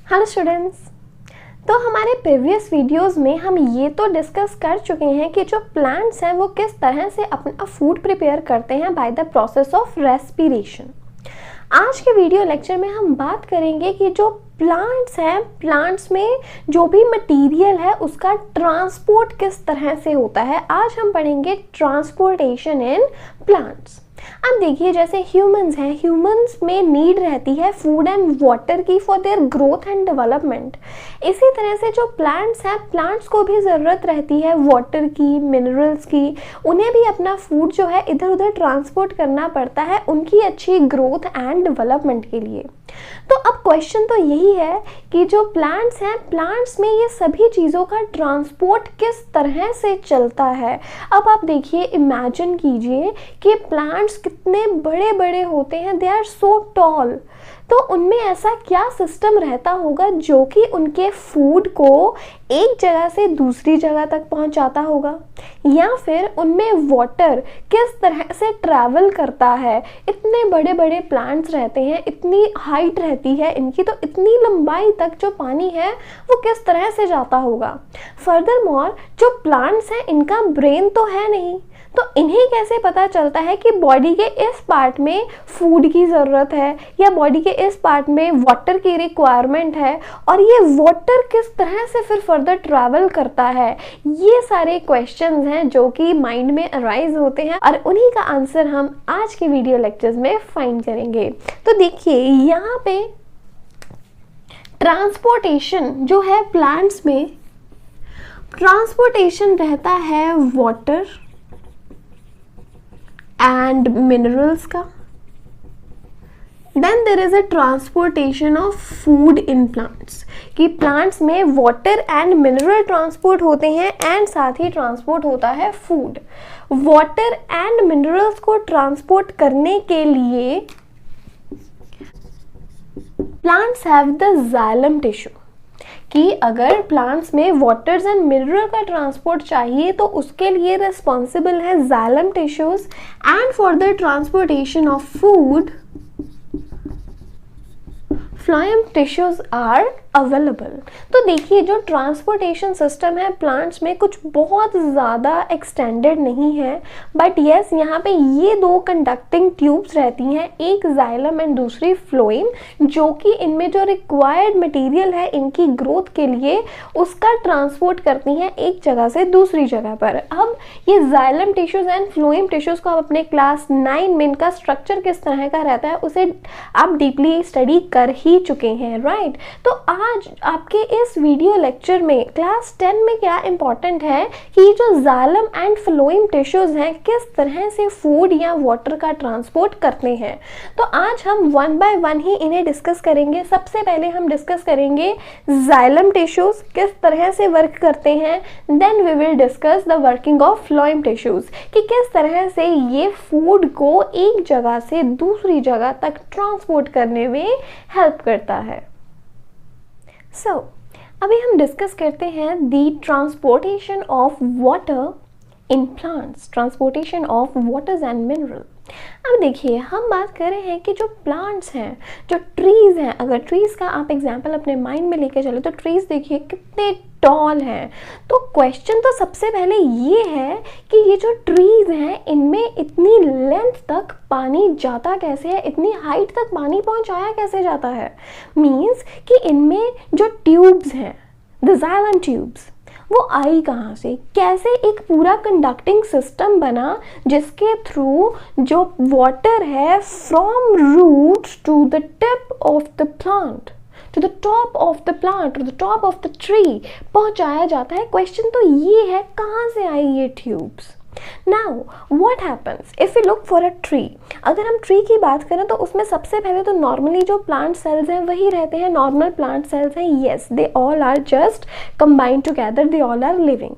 Hello students. तो हमारे previous videos में हम ये तो डिस्कस कर चुके हैं कि जो प्लांट्स हैं वो किस तरह से अपना फूड प्रिपेयर करते हैं by the process of respiration. आज के वीडियो लेक्चर में हम बात करेंगे कि जो प्लांट्स हैं, प्लांट्स में जो भी मटेरियल है उसका ट्रांसपोर्ट किस तरह से होता है। आज हम पढ़ेंगे ट्रांसपोर्टेशन इन प्लांट्स। अब देखिए, जैसे ह्यूमंस हैं, ह्यूमंस में नीड रहती है फूड एंड वाटर की for their growth and development. इसी तरह से जो प्लांट्स हैं, प्लांट्स को भी ज़रूरत रहती है वाटर की, मिनरल्स की। उन्हें भी अपना फूड जो है इधर उधर ट्रांसपोर्ट करना पड़ता है उनकी अच्छी ग्रोथ एंड डेवलपमेंट के लिए। तो अब क्वेश्चन तो यही है कि जो प्लांट्स हैं, प्लांट्स में ये सभी चीज़ों का ट्रांसपोर्ट किस तरह से चलता है। अब आप देखिए, इमेजिन कीजिए कि प्लांट्स कितने बड़े बड़े होते हैं, दे आर सो टॉल। तो उनमें ऐसा क्या सिस्टम रहता होगा जो कि उनके फूड को एक जगह से दूसरी जगह तक पहुंचाता होगा, या फिर उनमें वाटर किस तरह से ट्रैवल करता है। इतने बड़े बड़े प्लांट्स रहते हैं, इतनी हाइट रहती है इनकी, तो इतनी लंबाई तक जो पानी है वो किस तरह से जाता होगा। फर्दरमोर जो प्लांट्स हैं इनका ब्रेन तो है नहीं, तो इन्हें कैसे पता चलता है कि बॉडी के इस पार्ट में फूड की ज़रूरत है या बॉडी के इस पार्ट में वाटर की रिक्वायरमेंट है, और ये वाटर किस तरह से फिर फर्दर ट्रैवल करता है। ये सारे क्वेश्चंस हैं जो कि माइंड में अराइज होते हैं और उन्हीं का आंसर हम आज के वीडियो लेक्चर्स में फाइंड करेंगे। तो देखिए, यहाँ पे ट्रांसपोर्टेशन जो है प्लांट्स में, ट्रांसपोर्टेशन रहता है वाटर एंड मिनरल्स का। Then there is a transportation of food in plants, कि प्लांट्स में वाटर एंड मिनरल ट्रांसपोर्ट होते हैं एंड साथ ही ट्रांसपोर्ट होता है फूड। वाटर एंड मिनरल्स को ट्रांसपोर्ट करने के लिए plants have the xylem tissue, कि अगर प्लांट्स में वाटर्स एंड मिनरल का ट्रांसपोर्ट चाहिए तो उसके लिए रिस्पॉन्सिबल है xylem tissues. And for the transportation of food phloem tissues are available. तो देखिए, जो ट्रांसपोर्टेशन सिस्टम है प्लांट्स में कुछ बहुत ज़्यादा एक्सटेंडेड नहीं है, बट यस, यहाँ पे ये दो कंडक्टिंग ट्यूब्स रहती हैं, एक जाइलम एंड दूसरी फ्लोएम, जो कि इनमें जो रिक्वायर्ड मटेरियल है इनकी ग्रोथ के लिए उसका ट्रांसपोर्ट करती हैं एक जगह से दूसरी जगह पर। अब ये xylem tissues and phloem tissues को आप अपने क्लास 9 में इनका स्ट्रक्चर किस तरह का रहता है उसे आप डीपली स्टडी कर ही चुके हैं, राइट। तो आज आपके इस वीडियो लेक्चर में क्लास 10 में क्या इंपॉर्टेंट है कि जो जाइलम एंड फ्लोएम टिश्यूज हैं किस तरह से फूड या वाटर का ट्रांसपोर्ट करते हैं। तो आज हम वन बाय वन ही इन्हें डिस्कस करेंगे। सबसे पहले हम डिस्कस करेंगे जाइलम टिश्यूज किस तरह से वर्क करते हैं, then we will discuss the working of phloem tissues, कि किस तरह से ये फूड को एक जगह से दूसरी जगह तक ट्रांसपोर्ट करने में हेल्प करता है। So, अभी हम डिस्कस करते हैं the transportation of water in plants, transportation of waters and mineral. अब देखिए, हम बात कर रहे हैं कि जो प्लांट्स हैं, जो ट्रीज हैं, अगर ट्रीज का आप एग्जांपल अपने माइंड में लेके चले तो ट्रीज देखिए कितने टॉल हैं। तो क्वेश्चन तो सबसे पहले ये है कि ये जो ट्रीज हैं इनमें इतनी लेंथ तक पानी जाता कैसे है, इतनी हाइट तक पानी पहुंचाया कैसे जाता है। मीन्स कि इनमें जो ट्यूब्स हैं, द जाइलम ट्यूब्स, वो आई कहाँ से, कैसे एक पूरा कंडक्टिंग सिस्टम बना जिसके थ्रू जो वाटर है from roots to the tip of the plant, to the top of the plant, to the top of the tree पहुंचाया जाता है। क्वेश्चन तो ये है, कहाँ से आई ये tubes. Now, what happens if we look for a tree? अगर हम ट्री की बात करें तो उसमें सबसे पहले तो नॉर्मली जो प्लांट सेल्स हैं वही रहते हैं, नॉर्मल प्लांट सेल्स हैं। Yes, they all are just combined together, they all are living.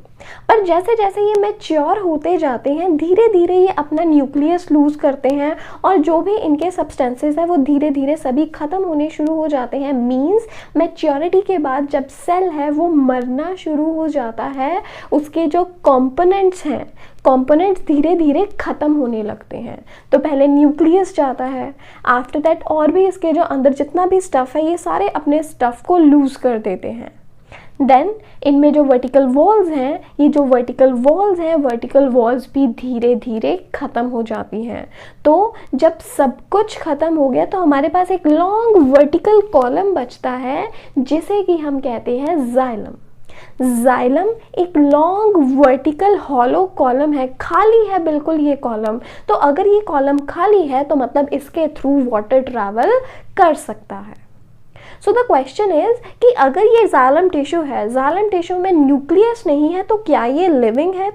पर जैसे जैसे ये मैच्योर होते जाते हैं धीरे धीरे ये अपना न्यूक्लियस लूज करते हैं और जो भी इनके सब्सटेंसेस है वो धीरे धीरे सभी खत्म होने शुरू हो जाते हैं। मींस मैच्योरिटी के बाद जब सेल है वो मरना शुरू हो जाता है, उसके जो कंपोनेंट्स हैं, कंपोनेंट्स धीरे धीरे खत्म होने लगते हैं। तो पहले न्यूक्लियस जाता है, आफ्टर दैट और भी इसके जो अंदर जितना भी स्टफ है ये सारे अपने स्टफ को लूज कर देते हैं। देन इनमें जो वर्टिकल वॉल्स हैं, ये जो वर्टिकल वॉल्स हैं, वर्टिकल वॉल्स भी धीरे धीरे ख़त्म हो जाती हैं। तो जब सब कुछ ख़त्म हो गया तो हमारे पास एक लॉन्ग वर्टिकल कॉलम बचता है जिसे कि हम कहते हैं जाइलम। जाइलम एक लॉन्ग वर्टिकल हॉलो कॉलम है, खाली है बिल्कुल ये कॉलम। तो अगर ये कॉलम खाली है तो मतलब इसके थ्रू वाटर ट्रैवल कर सकता है। सो द क्वेश्चन इज कि अगर ये जाइलम टिश्यू है, जाइलम टिश्यू में न्यूक्लियस नहीं है, तो क्या ये लिविंग है?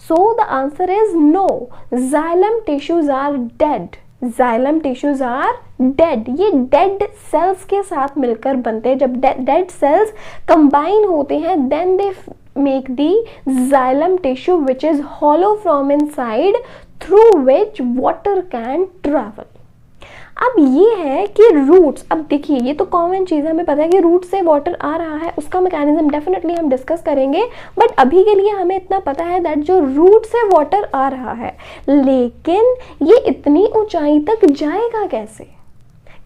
So the answer is no, xylem tissues are dead. Xylem tissues are dead. ये डेड सेल्स के साथ मिलकर बनते हैं। जब डेड सेल्स कंबाइन होते हैं then they make the xylem tissue which is hollow from inside through which water can travel। अब ये है कि रूट्स, अब देखिए ये तो कॉमन चीज़ है, हमें पता है कि रूट से वाटर आ रहा है, उसका मैकेनिज्म डेफिनेटली हम डिस्कस करेंगे, बट अभी के लिए हमें इतना पता है दैट जो रूट से वाटर आ रहा है, लेकिन ये इतनी ऊंचाई तक जाएगा कैसे?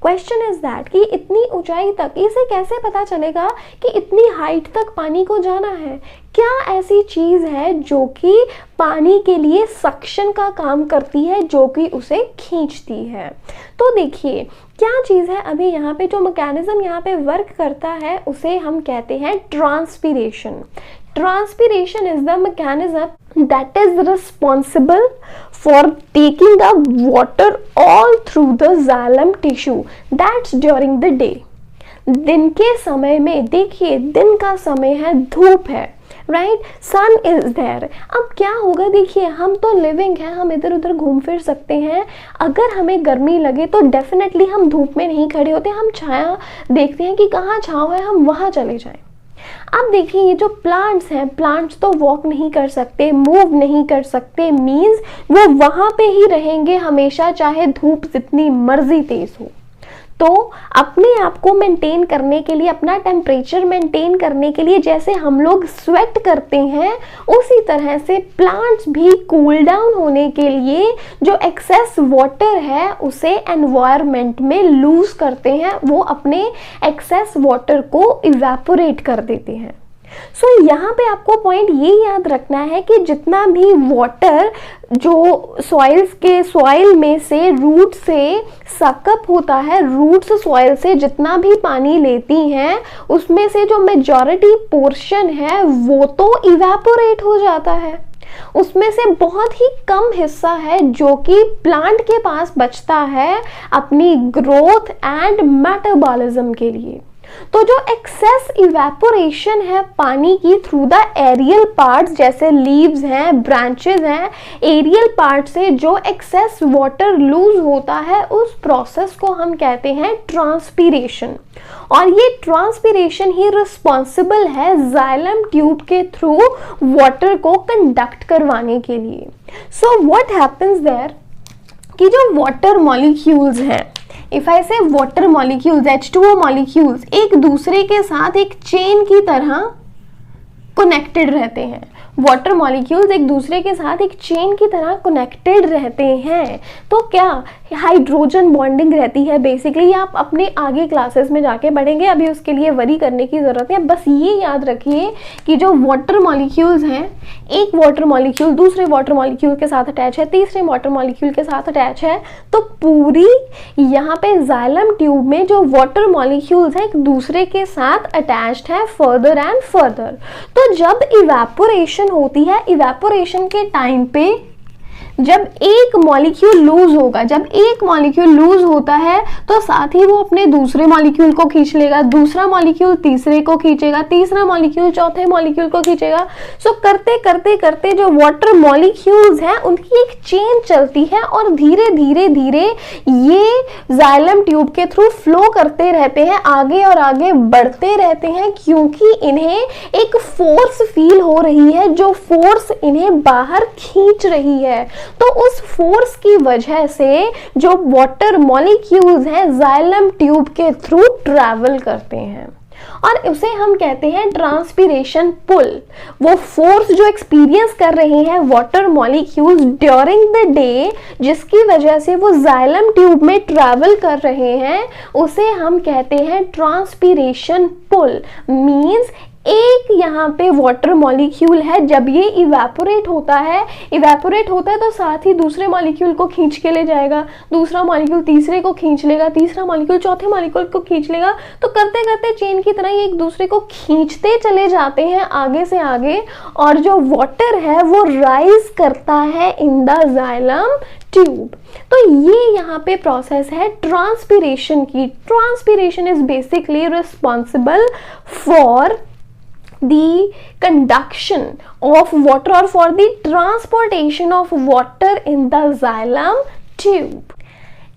क्वेश्चन इज दैट कि इतनी ऊंचाई तक इसे कैसे पता चलेगा कि इतनी हाइट तक पानी को जाना है? क्या ऐसी चीज़ है जो कि पानी के लिए सक्शन का काम करती है, जो कि उसे खींचती है? तो देखिए क्या चीज़ है, अभी यहाँ पे जो मैकेनिज्म यहाँ पे वर्क करता है उसे हम कहते हैं transpiration. Transpiration is the mechanism that is responsible for taking the water all through the xylem tissue. That's during the day. दिन के समय में, देखिए दिन का समय है, धूप है, राइट, सन इज देयर। अब क्या होगा, देखिए हम तो लिविंग है, हम इधर उधर घूम फिर सकते हैं। अगर हमें गर्मी लगे तो डेफिनेटली हम धूप में नहीं खड़े होते, हम छाया देखते हैं कि कहाँ छाँव है, हम वहाँ चले जाएं। अब देखिए ये जो प्लांट्स हैं, प्लांट्स तो वॉक नहीं कर सकते, मूव नहीं कर सकते, मींस वो वहाँ पे ही रहेंगे हमेशा, चाहे धूप जितनी मर्जी तेज हो। तो अपने आप को मेंटेन करने के लिए, अपना टेम्परेचर मेंटेन करने के लिए जैसे हम लोग स्वेट करते हैं, उसी तरह से प्लांट्स भी कूल डाउन होने के लिए जो एक्सेस वाटर है उसे एनवायरनमेंट में लूज करते हैं, वो अपने एक्सेस वाटर को इवेपोरेट कर देते हैं। सो यहाँ पे आपको पॉइंट ये याद रखना है कि जितना भी वाटर जो सॉइल में से रूट से सकअप होता है, रूट्स सॉइल से जितना भी पानी लेती हैं उसमें से जो मेजॉरिटी पोर्शन है वो तो इवेपोरेट हो जाता है। उसमें से बहुत ही कम हिस्सा है जो कि प्लांट के पास बचता है अपनी ग्रोथ एंड मेटाबॉलिज्म के लिए। तो जो एक्सेस इवेपोरेशन है पानी की थ्रू द एरियल पार्ट्स, जैसे लीव्स हैं, ब्रांचेस हैं, एरियल पार्ट से जो एक्सेस वाटर लूज होता है उस प्रोसेस को हम कहते हैं ट्रांसपीरेशन। और ये ट्रांसपीरेशन ही रिस्पॉन्सिबल है जाइलम ट्यूब के थ्रू वाटर को कंडक्ट करवाने के लिए। सो व्हाट हैपेंस देयर कि जो वाटर मॉलिक्यूल्स हैं, इफ आई से वाटर मॉलिक्यूल्स, H2O मॉलिक्यूल्स एक दूसरे के साथ एक चेन की तरह कनेक्टेड रहते हैं। वाटर मॉलिक्यूल्स एक दूसरे के साथ एक चेन की तरह कनेक्टेड रहते हैं। तो क्या हाइड्रोजन बॉन्डिंग रहती है बेसिकली, आप अपने आगे क्लासेस में जाके पढ़ेंगे, अभी उसके लिए वरी करने की ज़रूरत है। बस ये याद रखिए कि जो वाटर मॉलिक्यूल्स हैं, एक वाटर मॉलिक्यूल दूसरे वाटर मॉलिक्यूल के साथ अटैच है, तीसरे वाटर मॉलिक्यूल के साथ अटैच है, तो पूरी यहाँ पे जाइलम ट्यूब में जो वाटर मॉलिक्यूल्स हैं एक दूसरे के साथ अटैच्ड है फर्दर एंड फर्दर। तो जब इवेपोरेशन होती है, इवेपोरेशन के टाइम पे जब एक मॉलिक्यूल लूज होगा, जब एक मॉलिक्यूल लूज होता है तो साथ ही वो अपने दूसरे मॉलिक्यूल को खींच लेगा, दूसरा मॉलिक्यूल तीसरे को खींचेगा, तीसरा मॉलिक्यूल चौथे मॉलिक्यूल को खींचेगा। सो करते करते करते जो वाटर मॉलिक्यूल्स हैं उनकी एक चेन चलती है और धीरे धीरे धीरे ये जाइलम ट्यूब के थ्रू फ्लो करते रहते हैं, आगे और आगे बढ़ते रहते हैं, क्योंकि इन्हें एक फोर्स फील हो रही है, जो फोर्स इन्हें बाहर खींच रही है। तो उस फोर्स की वजह से जो वाटर मॉलिक्यूल्स हैं जाइलम ट्यूब के थ्रू ट्रैवल करते हैं और उसे हम कहते हैं ट्रांसपीरेशन पुल। वो फोर्स जो एक्सपीरियंस कर रहे हैं water molecules during the day, जिसकी वजह से वो जाइलम ट्यूब में ट्रैवल कर रहे हैं, उसे हम कहते हैं ट्रांसपीरेशन पुल। मींस एक यहाँ पे वाटर मॉलिक्यूल है, जब ये इवेपोरेट होता है तो साथ ही दूसरे मॉलिक्यूल को खींच के ले जाएगा, दूसरा मॉलिक्यूल तीसरे को खींच लेगा, तीसरा मॉलिक्यूल चौथे मॉलिक्यूल को खींच लेगा। तो करते करते चेन की तरह ये एक दूसरे को खींचते चले जाते हैं आगे से आगे, और जो वाटर है वो राइज करता है इन द जाइलम ट्यूब। तो ये यहाँ पे प्रोसेस है ट्रांसपीरेशन की। Transpiration is basically responsible for the conduction of water or for the transportation of water in the xylem tube।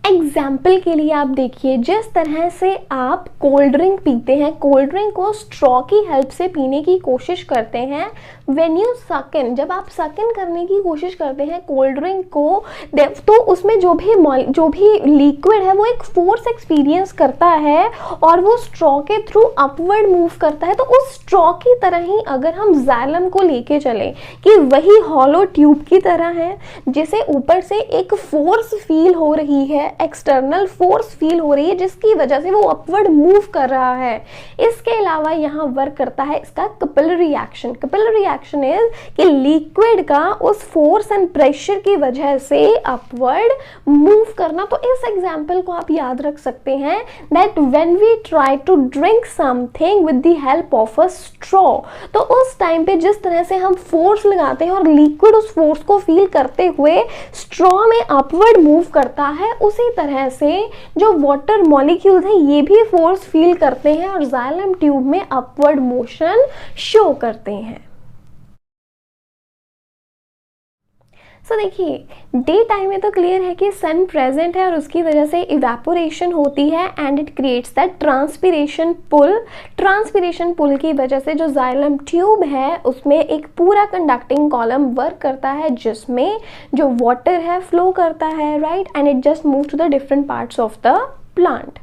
Example के लिए आप देखिए, जिस तरह से आप कोल्ड ड्रिंक पीते हैं, कोल्ड ड्रिंक को स्ट्रॉ की हेल्प से पीने की कोशिश करते हैं। व्हेन यू सक इन, जब आप सक इन करने की कोशिश करते हैं कोल्ड ड्रिंक को, तो उसमें जो भी लिक्विड है वो एक फोर्स एक्सपीरियंस करता है और वो स्ट्रॉ के थ्रू अपवर्ड मूव करता है। तो उस स्ट्रॉ की तरह ही अगर हम जाइलम को लेके चलें कि वही हॉलो ट्यूब की तरह है, जिसे ऊपर से एक फोर्स फील हो रही है, एक्सटर्नल फोर्स फील हो रही है, जिसकी वजह से वो अपवर्ड मूव कर रहा है। इसके अलावा यहाँ वर्क करता है इसका capillary action. Capillary action is कि लिक्विड का उस फोर्स एंड प्रेशर की वजह से अपवर्ड मूव करना। तो इस एग्जांपल को आप याद रख सकते हैं that when we try to drink something with the help of a straw, तो उस टाइम पे जिस तरह से हम फोर्स लगाते हैं और लिक्विड उस फोर्स को फील करते हुए स्ट्रॉ में अपवर्ड मूव करता है, उसी तरह से जो वाटर मॉलिक्यूल्स हैं ये भी फोर्स फील करते हैं और जाइलम ट्यूब में अपवर्ड मोशन शो करते हैं। सो देखिए, डे टाइम में तो क्लियर है कि सन प्रेजेंट है और उसकी वजह से इवेपोरेशन होती है and it creates that transpiration pull. Transpiration pull की वजह से जो जाइलम ट्यूब है उसमें एक पूरा कंडक्टिंग कॉलम वर्क करता है, जिसमें जो वाटर है फ्लो करता है, right, and it just move to the different parts of the plant.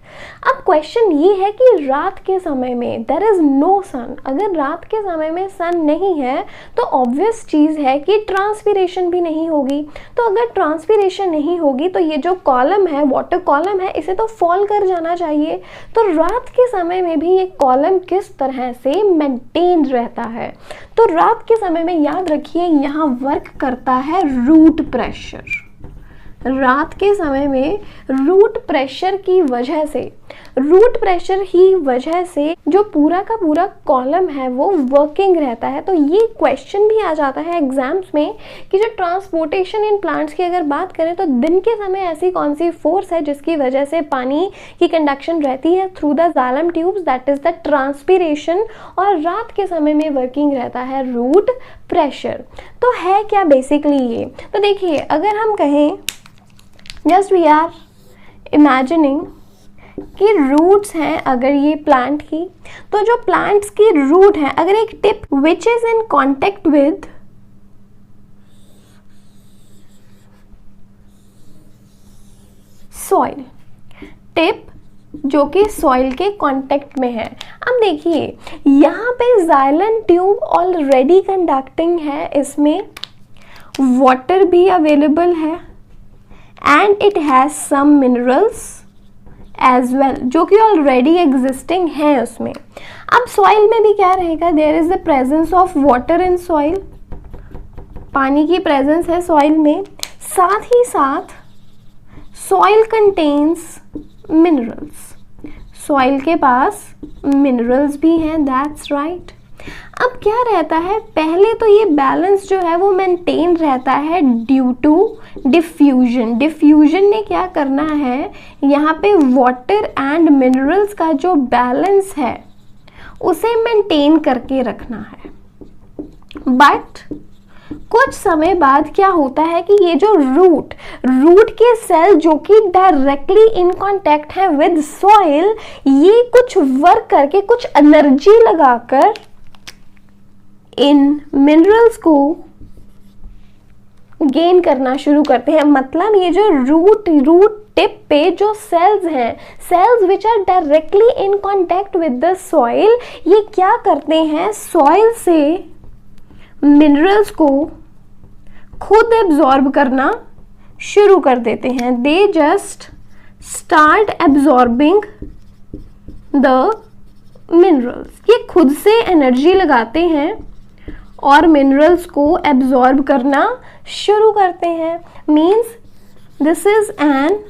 अब क्वेश्चन ये है कि रात के समय में देयर इज नो सन, अगर रात के समय में सन नहीं है तो ऑब्वियस चीज है कि ट्रांसपीरेशन भी नहीं होगी। तो अगर ट्रांसपीरेशन नहीं होगी तो ये जो कॉलम है, वाटर कॉलम है, इसे तो फॉल कर जाना चाहिए। तो रात के समय में भी ये कॉलम किस तरह से मेंटेन रहता है, तो रात के समय में याद रखिए यहाँ वर्क करता है रूट प्रेशर। रात के समय में रूट प्रेशर की वजह से, रूट प्रेशर ही वजह से जो पूरा का पूरा कॉलम है वो वर्किंग रहता है। तो ये क्वेश्चन भी आ जाता है एग्जाम्स में कि जो ट्रांसपोर्टेशन इन प्लांट्स की अगर बात करें तो दिन के समय ऐसी कौन सी फोर्स है जिसकी वजह से पानी की कंडक्शन रहती है through the xylem tubes, that is the transpiration, और रात के समय में वर्किंग रहता है रूट प्रेशर। तो है क्या बेसिकली ये, तो देखिए अगर हम कहें जस्ट वी आर इमेजिनिंग कि रूट्स हैं अगर ये प्लांट की, तो जो प्लांट्स की रूट है अगर एक tip which is in contact with soil, tip जो कि सॉइल के कांटेक्ट में है। अब देखिए यहाँ पे जाइलम ट्यूब ऑलरेडी कंडक्टिंग है, इसमें वाटर भी अवेलेबल है and it has some minerals as well जो कि ऑलरेडी एग्जिस्टिंग है उसमें। अब सॉइल में भी क्या रहेगा, there is the presence of water in soil, पानी की प्रेजेंस है सॉइल में, साथ ही साथ सॉइल कंटेन्स मिनरल्स, सॉइल के पास मिनरल्स भी हैं, दैट्स राइट। अब क्या रहता है, पहले तो ये बैलेंस जो है वो मेंटेन रहता है ड्यू टू डिफ्यूजन। डिफ्यूजन ने क्या करना है, यहाँ पे वाटर एंड मिनरल्स का जो बैलेंस है उसे मेंटेन करके रखना है। बट कुछ समय बाद क्या होता है कि ये जो रूट के सेल जो कि डायरेक्टली इन कांटेक्ट है विद सॉइल, ये कुछ वर्क करके, कुछ एनर्जी लगाकर इन मिनरल्स को गेन करना शुरू करते हैं। मतलब ये जो रूट टिप पे जो सेल्स हैं, cells which are directly in contact with the soil, ये क्या करते हैं, सॉइल से मिनरल्स को खुद एब्जॉर्ब करना शुरू कर देते हैं। They just start absorbing the minerals. ये खुद से एनर्जी लगाते हैं और मिनरल्स को एब्जॉर्ब करना शुरू करते हैं। Means this is an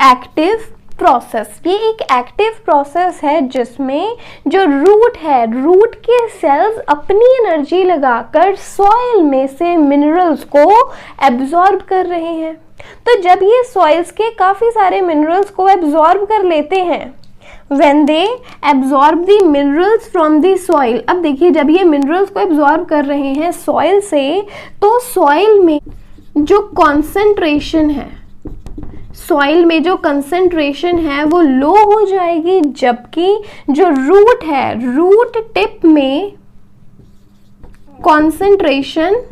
active process. ये एक एक्टिव प्रोसेस है जिसमें जो रूट है, रूट के सेल्स अपनी एनर्जी लगाकर सॉइल में से मिनरल्स को एब्जॉर्ब कर रहे हैं। तो जब ये सॉइल्स के काफ़ी सारे मिनरल्स को एब्जॉर्ब कर लेते हैं, when they absorb the minerals from the soil, अब देखिए जब ये मिनरल्स को एब्जॉर्ब कर रहे हैं सॉइल से, तो सॉइल में जो कॉन्सेंट्रेशन है, सॉइल में जो कंसंट्रेशन है वो लो हो जाएगी, जबकि जो रूट है, रूट टिप में कॉन्सेंट्रेशन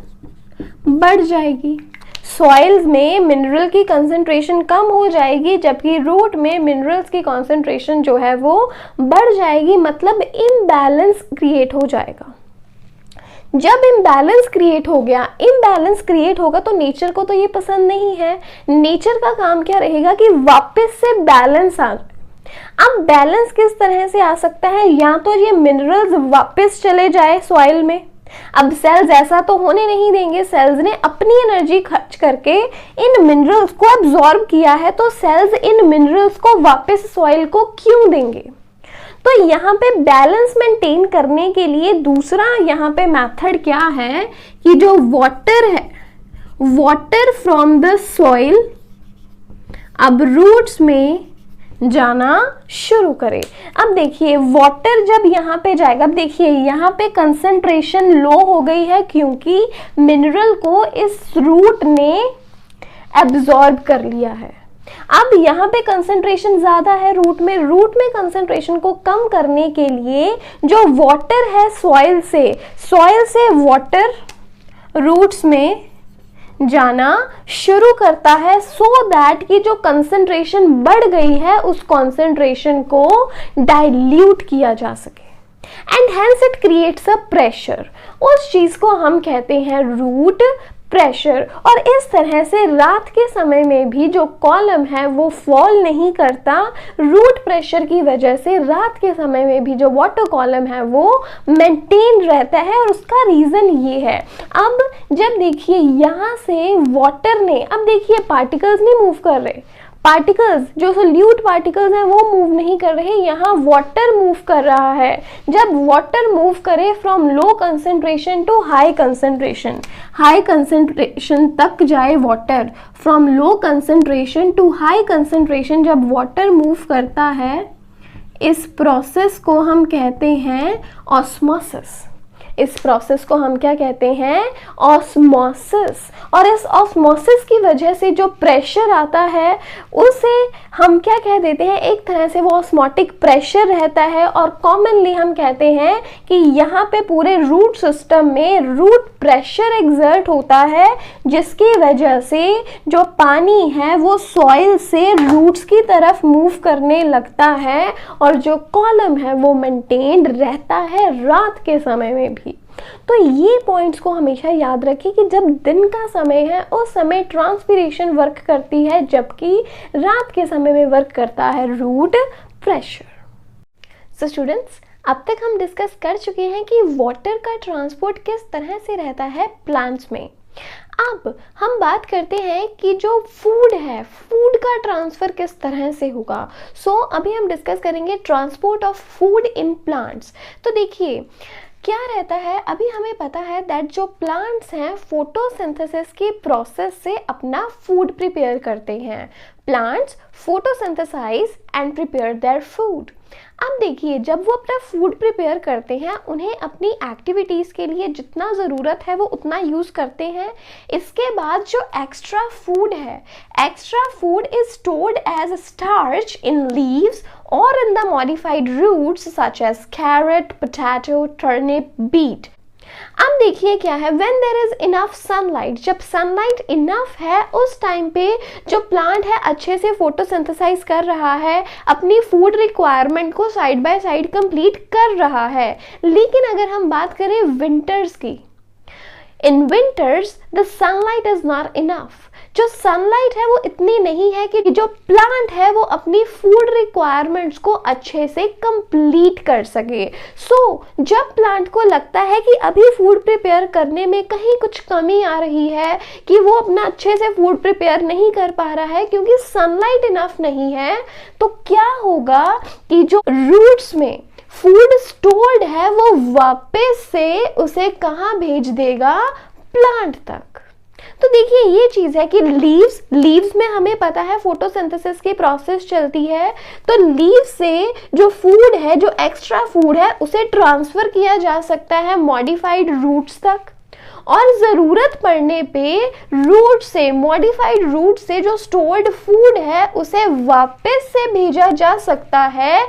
बढ़ जाएगी। सॉइल्स में मिनरल की कंसंट्रेशन कम हो जाएगी, जबकि रूट में मिनरल्स की कंसंट्रेशन जो है वो बढ़ जाएगी। मतलब इम्बैलेंस क्रिएट हो जाएगा। जब इम्बैलेंस क्रिएट हो गया, इम्बैलेंस क्रिएट होगा तो नेचर को तो ये पसंद नहीं है। नेचर का काम क्या रहेगा कि वापस से बैलेंस आ जाए। अब बैलेंस किस तरह से आ सकता है, या तो ये मिनरल्स वापस चले जाए सॉइल में। अब सेल्स ऐसा तो होने नहीं देंगे, सेल्स ने अपनी एनर्जी खर्च करके इन मिनरल्स को एब्जॉर्ब किया है, तो सेल्स इन मिनरल्स को वापस सॉइल को क्यों देंगे। तो यहाँ पे बैलेंस मेंटेन करने के लिए दूसरा यहाँ पे मेथड क्या है कि जो वाटर है, वाटर फ्रॉम द सॉइल अब रूट्स में जाना शुरू करे। अब देखिए वाटर जब यहाँ पे जाएगा, अब देखिए यहाँ पे कंसंट्रेशन लो हो गई है क्योंकि मिनरल को इस रूट ने एब्जॉर्ब कर लिया है। अब यहाँ पे कंसंट्रेशन ज्यादा है रूट में कंसंट्रेशन को कम करने के लिए जो वाटर है सॉइल से वाटर रूट्स में जाना शुरू करता है, सो दैट कि जो कंसंट्रेशन बढ़ गई है उस कंसंट्रेशन को डाइल्यूट किया जा सके। And hence it creates a pressure. उस चीज को हम कहते हैं रूट प्रेशर। और इस तरह से रात के समय में भी जो कॉलम है वो फॉल नहीं करता। रूट प्रेशर की वजह से रात के समय में भी जो वाटर कॉलम है वो मेंटेन रहता है, और उसका रीजन ये है। अब जब देखिए यहाँ से वाटर ने, अब देखिए पार्टिकल्स नहीं मूव कर रहे, पार्टिकल्स जो सोल्यूट पार्टिकल्स हैं वो मूव नहीं कर रहे, यहाँ वाटर मूव कर रहा है। जब वाटर मूव करे from low concentration to high concentration तक जाए water, from low concentration to high concentration जब वाटर मूव करता है, इस प्रोसेस को हम कहते हैं ऑस्मोसिस। इस प्रोसेस को हम क्या कहते हैं, ऑस्मोसिस। और इस ऑस्मोसिस की वजह से जो प्रेशर आता है उसे हम क्या कह देते हैं, एक तरह से वो ऑस्मोटिक प्रेशर रहता है, और कॉमनली हम कहते हैं कि यहाँ पे पूरे रूट सिस्टम में रूट प्रेशर एग्जर्ट होता है, जिसकी वजह से जो पानी है वो सॉइल से रूट्स की तरफ मूव करने लगता है, और जो कॉलम है वो मेंटेन्ड रहता है रात के समय में भी। तो ये पॉइंट्स को हमेशा याद रखिए कि जब दिन का समय है उस समय ट्रांसपिरेशन वर्क करती है, जबकि रात के समय में वर्क करता है रूट प्रेशर। सो स्टूडेंट्स, अब तक हम डिस्कस कर चुके हैं कि वाटर का ट्रांसपोर्ट किस तरह से रहता है प्लांट्स में। अब हम बात करते हैं कि जो फूड है, फूड का ट्रांसफ़र किस तरह से होगा। अभी हम डिस्कस करेंगे transport of food in plants. तो देखिए क्या रहता है, अभी हमें पता है दैट जो प्लांट्स हैं फोटोसिंथेसिस की प्रोसेस से अपना फूड प्रिपेयर करते हैं। Plants photosynthesize and prepare their food. अब देखिए जब वो अपना फूड प्रिपेयर करते हैं, उन्हें अपनी एक्टिविटीज़ के लिए जितना ज़रूरत है वो उतना यूज़ करते हैं। इसके बाद जो एक्स्ट्रा फूड है, extra food is stored as starch in leaves or in the modified roots such as carrot, potato, turnip, beet. अब देखिए क्या है, when there is enough sunlight, जब sunlight enough है उस टाइम पे जो प्लांट है अच्छे से फोटोसिंथेसाइज कर रहा है, अपनी फूड रिक्वायरमेंट को साइड बाय साइड कंप्लीट कर रहा है। लेकिन अगर हम बात करें विंटर्स की, in winters the sunlight is not enough. जो सनलाइट है वो इतनी नहीं है कि जो प्लांट है वो अपनी फूड रिक्वायरमेंट्स को अच्छे से कंप्लीट कर सके। जब प्लांट को लगता है कि अभी फूड प्रिपेयर करने में कहीं कुछ कमी आ रही है, कि वो अपना अच्छे से फूड प्रिपेयर नहीं कर पा रहा है क्योंकि सनलाइट इनफ नहीं है, तो क्या होगा कि जो रूट्स में फूड स्टोर्ड है वो वापस से उसे कहाँ भेज देगा, प्लांट तक। तो देखिए ये चीज है कि लीव्स में हमें पता है फोटोसिंथेसिस की प्रोसेस चलती है, तो लीव से जो फूड है, जो एक्स्ट्रा फूड है, उसे ट्रांसफर किया जा सकता है मॉडिफाइड रूट्स तक, और ज़रूरत पड़ने पे रूट से, मॉडिफाइड रूट से जो स्टोर्ड फूड है उसे वापस से भेजा जा सकता है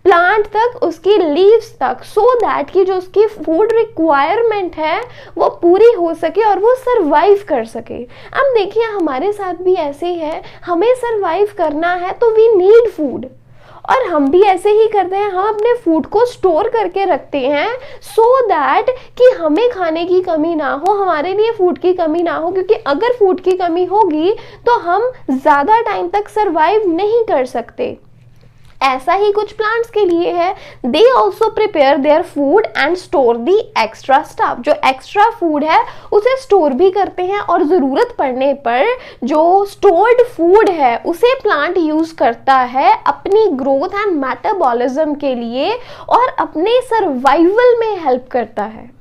प्लांट तक, उसकी लीव्स तक, सो दैट कि जो उसकी फूड रिक्वायरमेंट है वो पूरी हो सके और वो सरवाइव कर सके। अब देखिए हमारे साथ भी ऐसे ही है, हमें सरवाइव करना है तो वी नीड फूड, और हम भी ऐसे ही करते हैं, हम अपने फूड को स्टोर करके रखते हैं सो दैट कि हमें खाने की कमी ना हो, हमारे लिए फूड की कमी ना हो, क्योंकि अगर फूड की कमी होगी तो हम ज़्यादा टाइम तक सरवाइव नहीं कर सकते। ऐसा ही कुछ प्लांट्स के लिए है, they also prepare their food and store the extra stuff. जो एक्स्ट्रा फूड है उसे स्टोर भी करते हैं, और ज़रूरत पड़ने पर जो स्टोर्ड फूड है उसे प्लांट यूज़ करता है अपनी ग्रोथ एंड मेटाबॉलिज्म के लिए, और अपने सर्वाइवल में हेल्प करता है।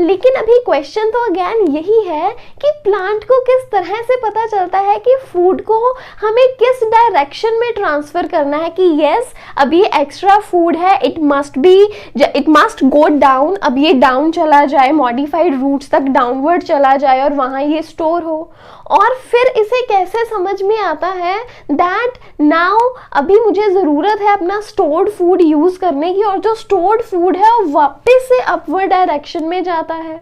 लेकिन अभी क्वेश्चन तो अगेन यही है कि प्लांट को किस तरह से पता चलता है कि फूड को हमें किस डायरेक्शन में ट्रांसफर करना है, कि यस अब ये एक्स्ट्रा फूड है, इट मस्ट गो डाउन, अब ये डाउन चला जाए, मॉडिफाइड रूट्स तक डाउनवर्ड चला जाए और वहाँ ये स्टोर हो। और फिर इसे कैसे समझ में आता है दैट नाउ अभी मुझे ज़रूरत है अपना स्टोर्ड फूड यूज़ करने की, और जो स्टोर्ड फूड है वो वापस से अपवर्ड डायरेक्शन में जाता है।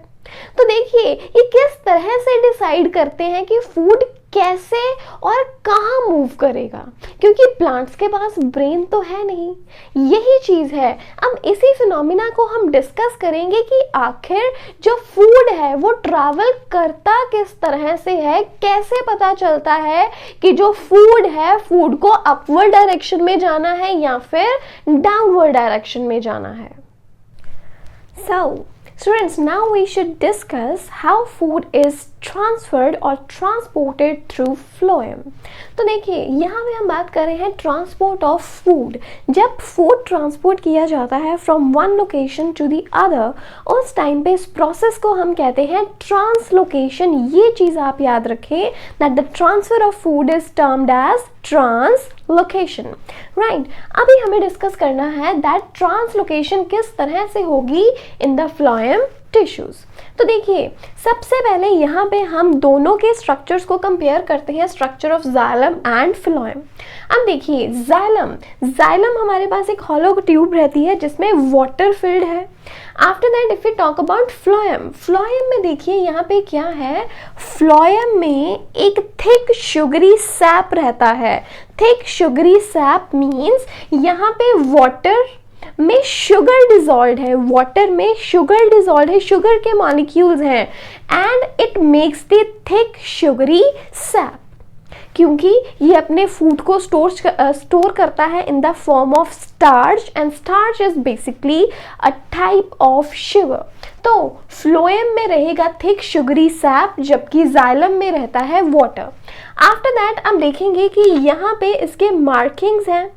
तो देखिए ये किस तरह से डिसाइड करते हैं कि फूड कैसे और कहाँ मूव करेगा, क्योंकि प्लांट्स के पास ब्रेन तो है नहीं। यही चीज़ है, अब इसी फिनोमिना को हम डिस्कस करेंगे कि आखिर जो फूड है वो ट्रैवल करता किस तरह से है, कैसे पता चलता है कि जो फूड है फूड को अपवर्ड डायरेक्शन में जाना है या फिर डाउनवर्ड डायरेक्शन में जाना है। Students, now we should discuss how food is transferred or transported through phloem. तो देखिए यहाँ पे हम बात कर रहे हैं ट्रांसपोर्ट ऑफ फूड। जब फूड ट्रांसपोर्ट किया जाता है from one location to the other, उस टाइम पे इस प्रोसेस को हम कहते हैं ट्रांसलोकेशन। ये चीज़ आप याद रखें that the transfer of food is termed as translocation, right. अभी हमें डिस्कस करना है दैट ट्रांसलोकेशन किस तरह से होगी इन द फ्लोएम टिश्यूज। तो देखिए सबसे पहले यहाँ पे हम दोनों के स्ट्रक्चर्स को कंपेयर करते हैं, structure of xylem and phloem. अब देखिए जाइलम हमारे पास एक हॉलो ट्यूब रहती है जिसमें वाटर फिल्ड है। After that if you talk about phloem में देखिए यहाँ पे क्या है, फ्लोएम में एक थिक शुगरी सैप रहता है। थिक शुगरी सैप मीन्स यहाँ पे वाटर में शुगर डिजॉल्व है, वाटर में शुगर डिजॉल्व है, शुगर के मॉलिक्यूल्स हैं, and it makes the thick sugary SAP. क्योंकि ये अपने फूड को स्टोर करता है in the form of starch, and starch is basically a type of sugar. तो फ्लोएम में रहेगा थिक शुगरी सैप, जबकि जाइलम में रहता है वाटर। आफ्टर दैट हम देखेंगे कि यहाँ पे इसके मार्किंग्स हैं।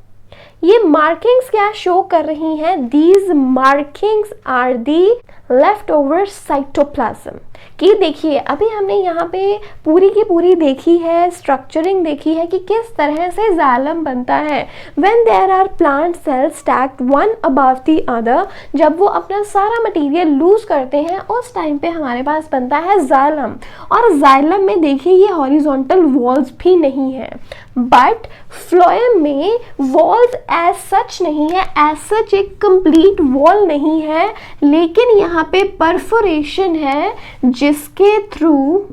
ये मार्किंग्स क्या शो कर रही हैं? These markings are the left over cytoplasm. कि देखिए अभी हमने यहाँ पे पूरी की पूरी देखी है, स्ट्रक्चरिंग देखी है कि किस तरह से जाइलम बनता है। When there are plant cells stacked one above the other, जब वो अपना सारा मटेरियल लूज करते हैं उस टाइम पे हमारे पास बनता है जाइलम। और जाइलम में देखिए ये हॉरिजॉन्टल वॉल्स भी नहीं है, बट फ्लोएम में वॉल्स एज सच नहीं है, एज सच एक कंप्लीट वॉल नहीं है, लेकिन यहाँ पे परफोरेशन है जिसके थ्रू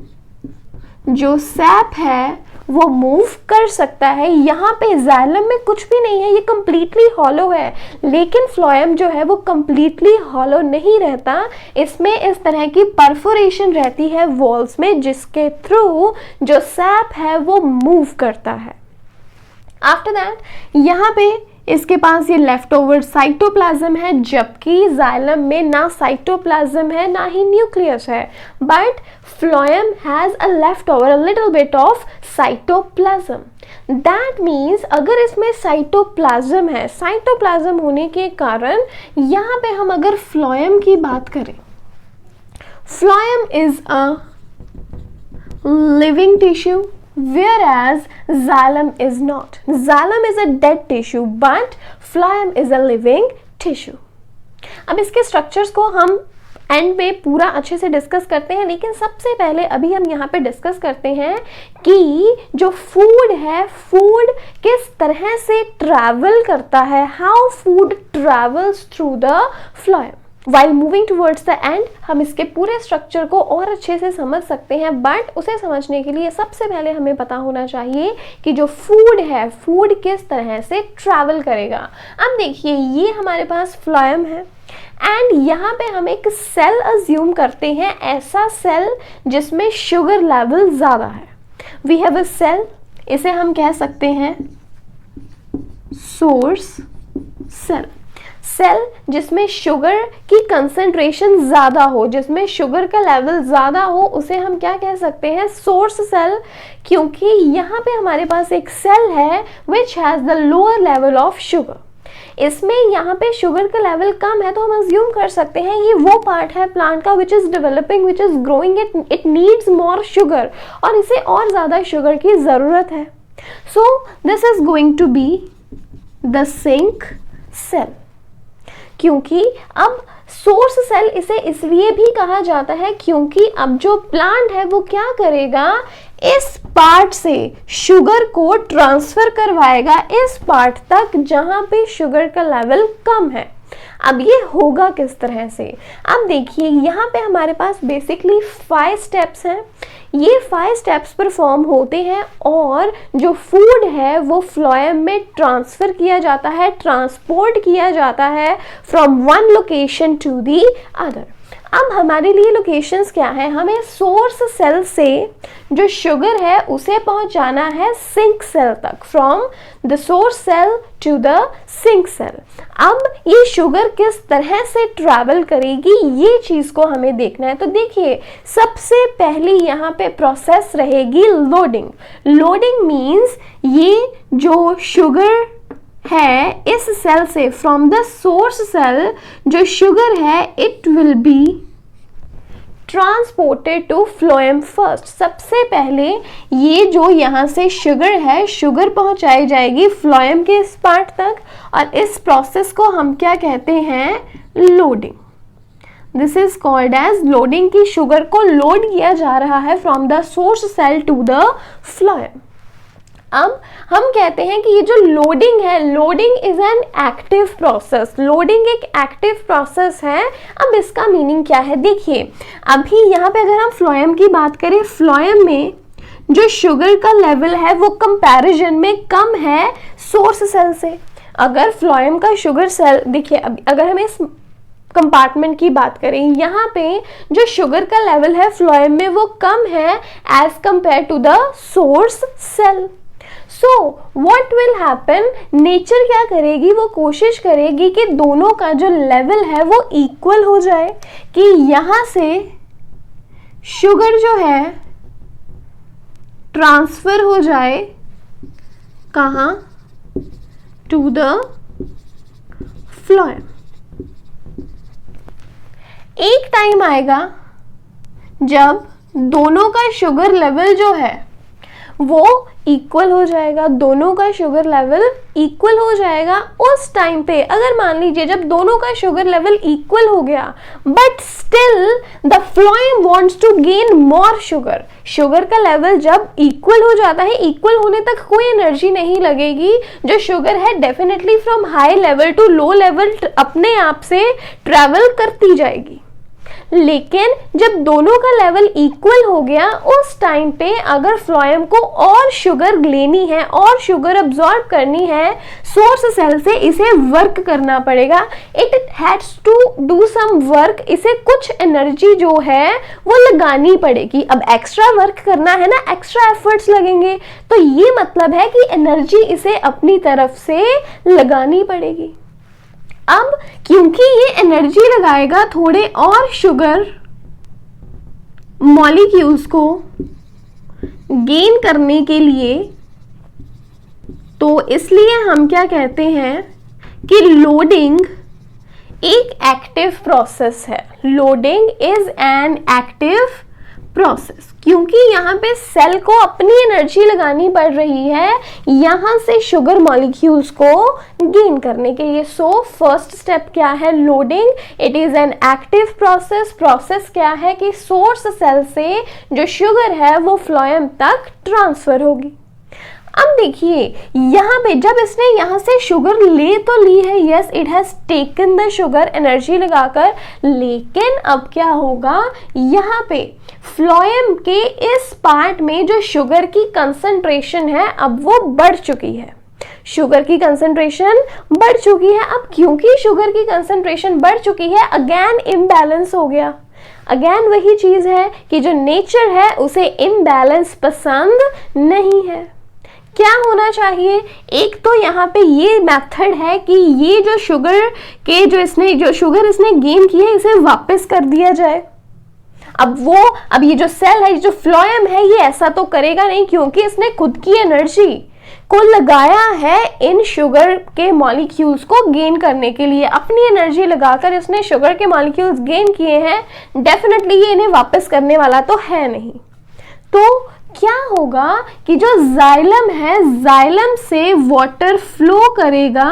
जो सैप है वो मूव कर सकता है। यहाँ पे जाइलम में कुछ भी नहीं है, ये कंप्लीटली हॉलो है, लेकिन फ्लोएम जो है वो कंप्लीटली हॉलो नहीं रहता। इसमें इस तरह की परफोरेशन रहती है वॉल्स में, जिसके थ्रू जो सैप है वो मूव करता है। आफ्टर दैट यहाँ पे इसके पास ये लेफ्ट ओवर साइटोप्लाज्म है, जबकि जाइलम में ना साइटोप्लाज्म है ना ही न्यूक्लियस है, but phloem has a left over a little bit of cytoplasm. That means अगर इसमें साइटोप्लाज्म है, साइटोप्लाज्म होने के कारण यहाँ पे हम अगर फ्लोएम की बात करें, phloem is a living tissue, whereas xylem is not. Xylem is a dead tissue, but phloem is a living tissue. अब इसके स्ट्रक्चर्स को हम एंड में पूरा अच्छे से डिस्कस करते हैं, लेकिन सबसे पहले अभी हम यहाँ पे डिस्कस करते हैं कि जो फूड है, फूड किस तरह से ट्रैवल करता है, how food travels through the phloem. While moving towards the end, हम इसके पूरे स्ट्रक्चर को और अच्छे से समझ सकते हैं, बट उसे समझने के लिए सबसे पहले हमें पता होना चाहिए कि जो फूड है, फूड किस तरह से ट्रैवल करेगा। अब देखिए ये हमारे पास फ्लोएम है, एंड यहाँ पे हम एक सेल अज्यूम करते हैं, ऐसा सेल जिसमें शुगर लेवल ज़्यादा है। वी हैव अ सेल, इसे हम कह सकते हैं सोर्स सेल। सेल जिसमें शुगर की कंसंट्रेशन ज़्यादा हो, जिसमें शुगर का लेवल ज़्यादा हो, उसे हम क्या कह सकते हैं? Source cell. क्योंकि यहाँ पे हमारे पास एक सेल है which has the lower level of sugar. इसमें यहाँ पे शुगर का लेवल कम है, तो हम अज्यूम कर सकते हैं ये वो पार्ट है प्लांट का which is developing, which is growing, it needs more sugar, और इसे और ज़्यादा शुगर की ज़रूरत है। So this is going to be the sink cell. क्योंकि अब सोर्स सेल इसे इसलिए भी कहा जाता है क्योंकि अब जो प्लांट है वो क्या करेगा, इस पार्ट से शुगर को ट्रांसफर करवाएगा इस पार्ट तक जहां पे शुगर का लेवल कम है। अब ये होगा किस तरह से? अब देखिए यहाँ पे हमारे पास बेसिकली 5 स्टेप्स हैं। ये 5 स्टेप्स परफॉर्म होते हैं और जो फूड है वो फ्लोएम में ट्रांसफर किया जाता है, ट्रांसपोर्ट किया जाता है from one location to the other. अब हमारे लिए लोकेशंस क्या है? हमें सोर्स सेल से जो शुगर है उसे पहुंचाना है सिंक सेल तक, from the source cell to the sink cell. अब ये शुगर किस तरह से ट्रैवल करेगी, ये चीज को हमें देखना है। तो देखिए सबसे पहली यहाँ पे प्रोसेस रहेगी लोडिंग। लोडिंग मीन्स ये जो शुगर है इस सेल से, फ्रॉम द सोर्स सेल जो शुगर है it will be transported to phloem first. सबसे पहले ये जो यहाँ से शुगर है, शुगर पहुंचाई जाएगी फ्लोएम के इस पार्ट तक, और इस प्रोसेस को हम क्या कहते हैं? Loading. This is called as loading, की शुगर को लोड किया जा रहा है from the source cell to the phloem. अब हम कहते हैं कि ये जो लोडिंग है, loading is an active process. Loading एक एक्टिव प्रोसेस है। अब इसका मीनिंग क्या है? देखिए अभी यहाँ पे अगर हम फ्लोएम की बात करें, फ्लोएम में जो शुगर का लेवल है वो कंपैरिजन में कम है सोर्स सेल से। अगर फ्लोएम का शुगर सेल, देखिए अगर हमें इस कंपार्टमेंट की बात करें, यहाँ पे जो शुगर का लेवल है फ्लोएम में वो कम है as compare to the source cell. So what will happen, nature क्या करेगी, वो कोशिश करेगी कि दोनों का जो लेवल है वो इक्वल हो जाए, कि यहां से शुगर जो है ट्रांसफर हो जाए कहां, टू द फ्लोएम। एक टाइम आएगा जब दोनों का शुगर लेवल जो है वो इक्वल हो जाएगा, दोनों का शुगर लेवल इक्वल हो जाएगा। उस टाइम पे अगर मान लीजिए जब दोनों का शुगर लेवल इक्वल हो गया but still the phloem wants to gain more sugar, sugar का लेवल जब इक्वल हो जाता है, इक्वल होने तक कोई एनर्जी नहीं लगेगी, जो शुगर है definitely from high level to low level अपने आप से ट्रेवल करती जाएगी। लेकिन जब दोनों का लेवल इक्वल हो गया उस टाइम पे अगर फ्लोएम को और शुगर लेनी है और शुगर अब्सॉर्ब करनी है सोर्स सेल से, इसे वर्क करना पड़ेगा, it has to do some work, इसे कुछ एनर्जी जो है वो लगानी पड़ेगी। अब एक्स्ट्रा वर्क करना है ना, एक्स्ट्रा एफर्ट्स लगेंगे, तो ये मतलब है कि एनर्जी इसे अपनी तरफ से लगानी पड़ेगी। अब क्योंकि ये एनर्जी लगाएगा थोड़े और शुगर मॉलिक्यूल्स को गेन करने के लिए, तो इसलिए हम क्या कहते हैं कि लोडिंग एक एक्टिव प्रोसेस है। Loading is an active process, क्योंकि यहाँ पे सेल को अपनी एनर्जी लगानी पड़ रही है यहाँ से शुगर मॉलिक्यूल्स को गेन करने के लिए। सो फर्स्ट स्टेप क्या है, loading, it is an active process. Process क्या है कि सोर्स सेल से जो शुगर है वो फ्लोएम तक ट्रांसफर होगी। अब देखिए यहाँ पे जब इसने यहाँ से शुगर ले तो ली है, yes it has taken the sugar energy लगाकर, लेकिन अब क्या होगा, यहाँ पे फ्लोएम के इस पार्ट में जो शुगर की कंसंट्रेशन है अब वो बढ़ चुकी है, शुगर की कंसंट्रेशन बढ़ चुकी है। अब क्योंकि शुगर की कंसंट्रेशन बढ़ चुकी है अगेन इम्बैलेंस हो गया। अगेन वही चीज है कि जो नेचर है उसे इम्बैलेंस पसंद नहीं है। क्या होना चाहिए, एक तो यहाँ पे ये मेथड है कि ये जो शुगर के जो शुगर इसने गेन की है इसे वापस कर दिया जाए। अब ये जो सेल है, जो फ्लोएम है, ये ऐसा तो करेगा नहीं क्योंकि इसने खुद की एनर्जी को लगाया है इन शुगर के मॉलिक्यूल्स को गेन करने के लिए। अपनी एनर्जी लगाकर इसने शुगर के मॉलिक्यूल्स गेन किए हैं, डेफिनेटली ये इन्हें वापस करने वाला तो है नहीं। तो क्या होगा कि जो जाइलम है, जाइलम से वाटर फ्लो करेगा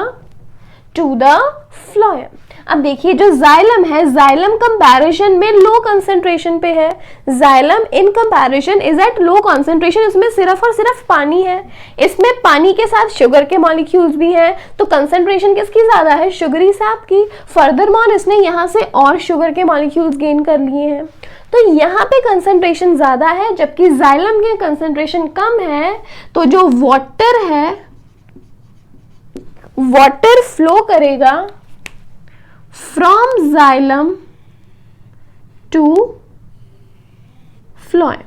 टू द फ्लोएम। अब देखिए जो जाइलम है, जाइलम कंपैरिजन में लो कंसंट्रेशन पे है, xylem in comparison is at low concentration, इसमें सिर्फ और सिर्फ पानी है, इसमें पानी के साथ शुगर के मॉलिक्यूल्स भी हैं, तो कंसंट्रेशन किसकी ज्यादा है, शुगरी सैप की। फर्दरमोर इसने यहाँ से और शुगर के मॉलिक्यूल्स गेन कर लिए हैं, तो यहाँ पे कंसंट्रेशन ज्यादा है जबकि जाइलम के कंसंट्रेशन कम है। तो जो वाटर है, वाटर फ्लो करेगा from xylem to phloem,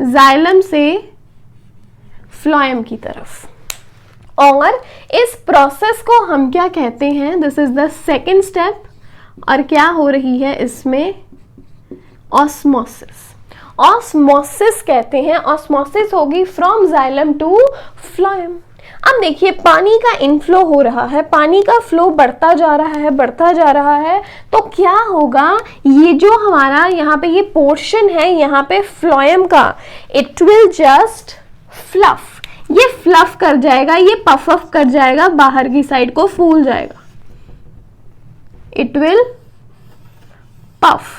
xylem से फ्लोएम की तरफ। और इस प्रोसेस को हम क्या कहते हैं, this is the second step. और क्या हो रही है इसमें, ऑस्मोसिस, ऑस्मोसिस कहते हैं। ऑस्मोसिस होगी फ्रॉम जाइलम टू फ्लोएम। अब देखिए पानी का इनफ्लो हो रहा है, पानी का फ्लो बढ़ता जा रहा है, बढ़ता जा रहा है, तो क्या होगा, ये जो हमारा यहाँ पे ये पोर्शन है यहाँ पे फ्लोएम का, इट विल जस्ट फ्लफ, ये फ्लफ कर जाएगा, ये पफ अप कर जाएगा, बाहर की साइड को फूल जाएगा, इट विल पफ।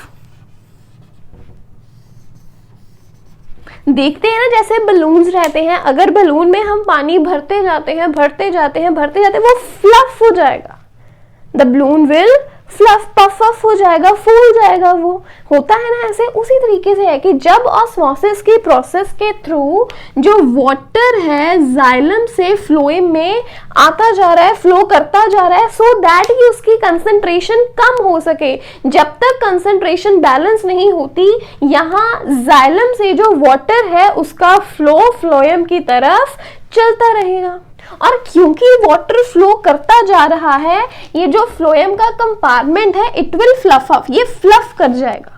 देखते हैं ना जैसे बलून्स रहते हैं, अगर बलून में हम पानी भरते जाते हैं, भरते जाते हैं, भरते जाते हैं, वो फ्लफ हो जाएगा, the balloon will fluff puff of हो जाएगा, फूल जाएगा। वो होता है ना ऐसे। उसी तरीके से है कि जब ऑस्मोसिस की प्रोसेस के थ्रू जो वाटर है जाइलम से फ्लोएम में आता जा रहा है, फ्लो करता जा रहा है, सो दैट कि उसकी कंसंट्रेशन कम हो सके। जब तक कंसंट्रेशन बैलेंस नहीं होती, यहाँ जाइलम से जो वाटर है उसका फ्लो फ्लोएम की तरफ चलता रहेगा। और क्योंकि वाटर फ्लो करता जा रहा है, ये जो फ्लोएम का कंपार्टमेंट है इट विल फ्लफ अप, ये फ्लफ कर जाएगा।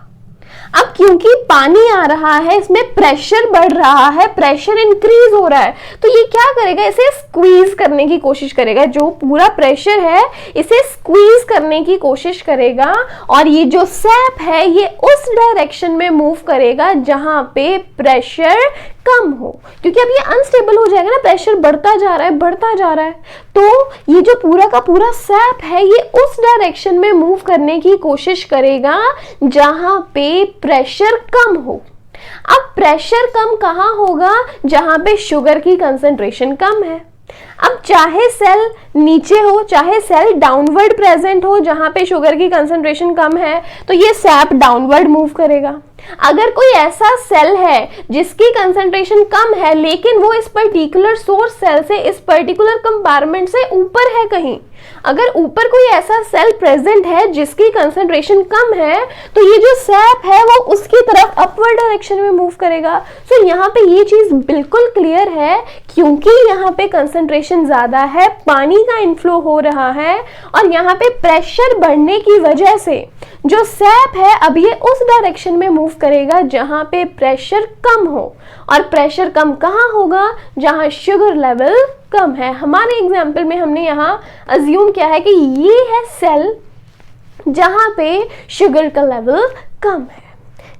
अब क्योंकि पानी आ रहा है, इसमें प्रेशर बढ़ रहा है, प्रेशर इंक्रीज हो रहा है, तो ये क्या करेगा, इसे स्क्वीज करने की कोशिश करेगा। जो पूरा प्रेशर है इसे स्क्वीज करने की कोशिश करेगा और ये जो सैप है ये उस डायरेक्शन में मूव करेगा जहां पे प्रेशर कम हो, क्योंकि अब ये अनस्टेबल हो जाएगा ना, प्रेशर बढ़ता जा रहा है, बढ़ता जा रहा है। तो ये जो पूरा का पूरा सैप है ये उस डायरेक्शन में मूव करने की कोशिश करेगा जहां पे प्रेशर कम हो। अब प्रेशर कम कहाँ होगा, जहां पे शुगर की कंसंट्रेशन कम है। अब चाहे सेल नीचे हो, चाहे सेल डाउनवर्ड प्रेजेंट हो जहां पे शुगर की कंसंट्रेशन कम है, तो ये सैप डाउनवर्ड मूव करेगा। अगर कोई ऐसा सेल है जिसकी कंसंट्रेशन कम है लेकिन वो इस पर्टिकुलर सोर्स सेल से, इस पर्टिकुलर कंपार्टमेंट से ऊपर है कहीं, अगर ऊपर कोई ऐसा सेल प्रेजेंट है जिसकी कंसंट्रेशन कम है, तो ये जो सैप है वो उसकी तरफ अपवर्ड डायरेक्शन में मूव करेगा। सो यहाँ पे ये चीज बिल्कुल क्लियर है, क्योंकि यहाँ पे कंसंट्रेशन ज्यादा है, पानी का इनफ्लो हो रहा है और यहाँ पे प्रेशर बढ़ने की वजह से जो सैप है अब ये उस डायरेक्शन में मूव करेगा जहां पे प्रेशर कम हो। और प्रेशर कम कहाँ होगा, जहां शुगर लेवल कम है। हमारे एग्जाम्पल में हमने यहाँ अज्यूम किया है कि ये है सेल जहां पे शुगर का लेवल कम है।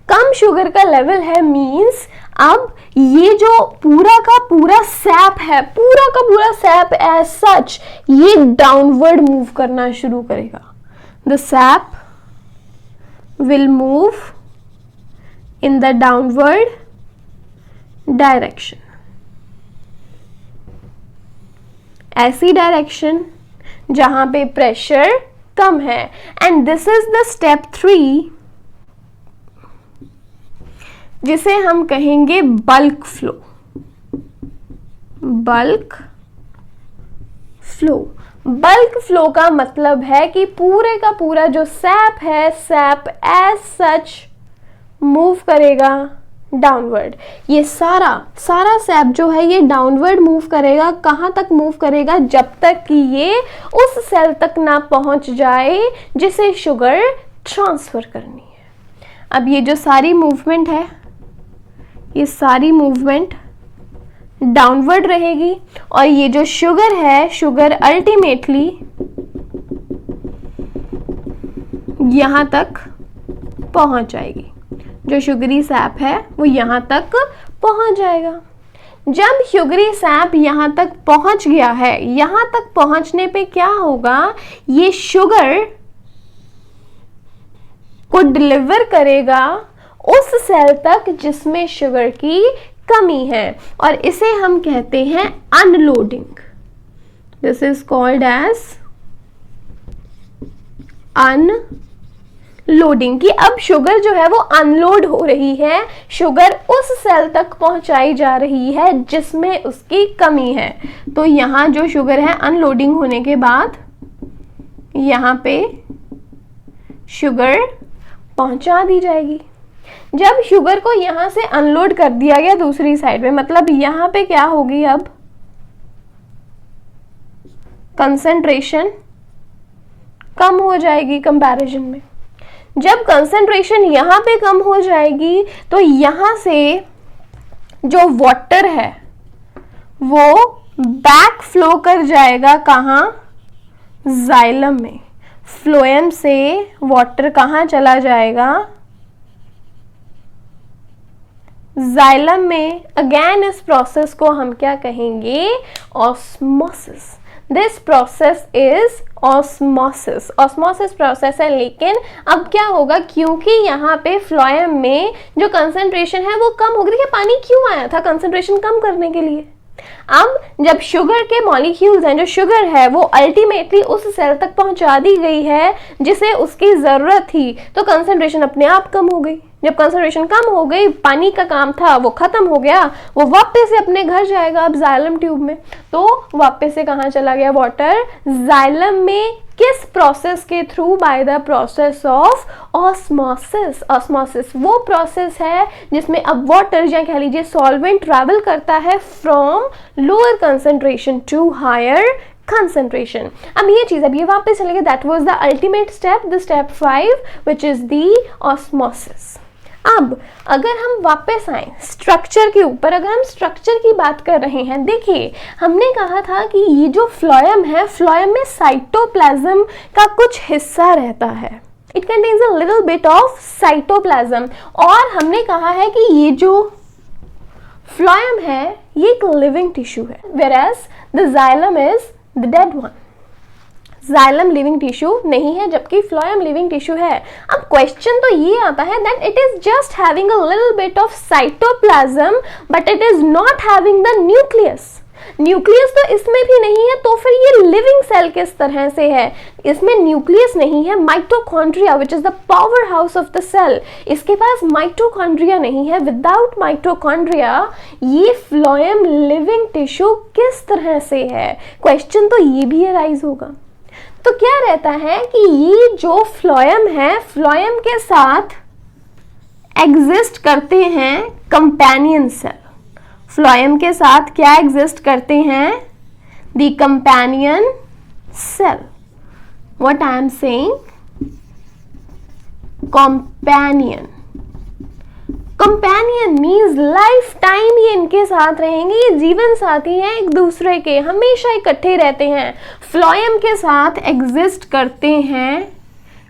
कम शुगर का लेवल है मींस अब ये जो पूरा का पूरा सैप है, पूरा का पूरा सैप एज सच ये डाउनवर्ड मूव करना शुरू करेगा। The SAP will move in the downward direction, ऐसी डायरेक्शन जहां पे प्रेशर कम है। And this is the step 3 जिसे हम कहेंगे bulk flow. Bulk flow, bulk flow का मतलब है कि पूरे का पूरा जो सैप है, सैप एज सच मूव करेगा डाउनवर्ड। ये सारा सैप जो है ये डाउनवर्ड मूव करेगा। कहाँ तक मूव करेगा, जब तक कि ये उस सेल तक ना पहुंच जाए जिसे शुगर ट्रांसफर करनी है। अब ये जो सारी मूवमेंट है, ये सारी मूवमेंट डाउनवर्ड रहेगी और ये जो शुगर है, शुगर अल्टीमेटली यहां तक पहुंच जाएगी। जो शुगरी सैप है वो यहां तक पहुंच जाएगा। जब शुगरी सैप यहां तक पहुंच गया है, यहां तक पहुंचने पे क्या होगा, ये शुगर को डिलीवर करेगा उस सेल तक जिसमें शुगर की कमी है और इसे हम कहते हैं unloading. This is called as unloading. कि अब शुगर जो है वो अनलोड हो रही है, शुगर उस सेल तक पहुंचाई जा रही है जिसमें उसकी कमी है। तो यहां जो शुगर है अनलोडिंग होने के बाद यहां पे शुगर पहुंचा दी जाएगी। जब शुगर को यहां से अनलोड कर दिया गया दूसरी साइड में, मतलब यहां पे क्या होगी, अब कंसंट्रेशन कम हो जाएगी कंपैरिजन में। जब कंसंट्रेशन यहां पे कम हो जाएगी तो यहां से जो वाटर है वो बैक फ्लो कर जाएगा कहां, जाइलम में। फ्लोएम से वाटर कहां चला जाएगा, जाइलम में। अगेन इस प्रोसेस को हम क्या कहेंगे, osmosis. This process is osmosis. Osmosis process है, लेकिन अब क्या होगा, क्योंकि यहाँ पे फ्लोएम में जो कंसंट्रेशन है वो कम हो गई। देखिए पानी क्यों आया था, कंसंट्रेशन कम करने के लिए। अब जब शुगर के मॉलिक्यूल्स हैं, जो शुगर है वो अल्टीमेटली उस सेल तक पहुंचा दी गई है जिसे उसकी जरूरत थी, तो कंसंट्रेशन अपने आप कम हो गई। जब कंसंट्रेशन कम हो गई, पानी का काम था वो खत्म हो गया, वो वापस से अपने घर जाएगा अब जाइलम ट्यूब में। तो वापस से कहाँ चला गया वाटर? जाइलम में। किस प्रोसेस के through? By the process of osmosis. Osmosis वो प्रोसेस है जिसमें अब वाटर या कह लीजिए सॉल्वेंट ट्रैवल करता है from lower concentration to higher concentration। अब ये चीज, अब ये वापस चलेगा, that was the ultimate step, the step 5 which is the osmosis. अब अगर हम वापस आए स्ट्रक्चर के ऊपर, अगर हम स्ट्रक्चर की बात कर रहे हैं, देखिए हमने कहा था कि ये जो फ्लोएम है, फ्लोएम में साइटोप्लाज्म का कुछ हिस्सा रहता है। It contains a little bit of cytoplasm. और हमने कहा है कि ये जो फ्लोएम है ये एक लिविंग टिश्यू है, whereas the xylem is the dead one। Xylem living tissue नहीं है जबकि फ्लोएम लिविंग टिश्यू है। अब क्वेश्चन तो ये आता है that it is just having a little bit of cytoplasm but it is not having the nucleus. Nucleus तो इसमें भी नहीं है, तो फिर ये लिविंग सेल किस तरह से है? इसमें न्यूक्लियस नहीं है। Mitochondria which is the power house of the cell, इसके पास माइटोकॉन्ड्रिया नहीं है। विदाउट माइटोकॉन्ड्रिया ये फ्लोएम लिविंग टिश्यू किस तरह से है? क्वेश्चन तो ये भी अराइज होगा। तो क्या रहता है कि ये जो फ्लोएम है, फ्लोएम के साथ एग्जिस्ट करते हैं कंपेनियन सेल। फ्लोएम के साथ क्या एग्जिस्ट करते हैं? The companion cell. What I am saying? Companion. Companion means life time ये इनके साथ रहेंगे, ये जीवन साथी हैं एक दूसरे के, हमेशा इकट्ठे रहते हैं। फ्लोएम के साथ एग्जिस्ट करते हैं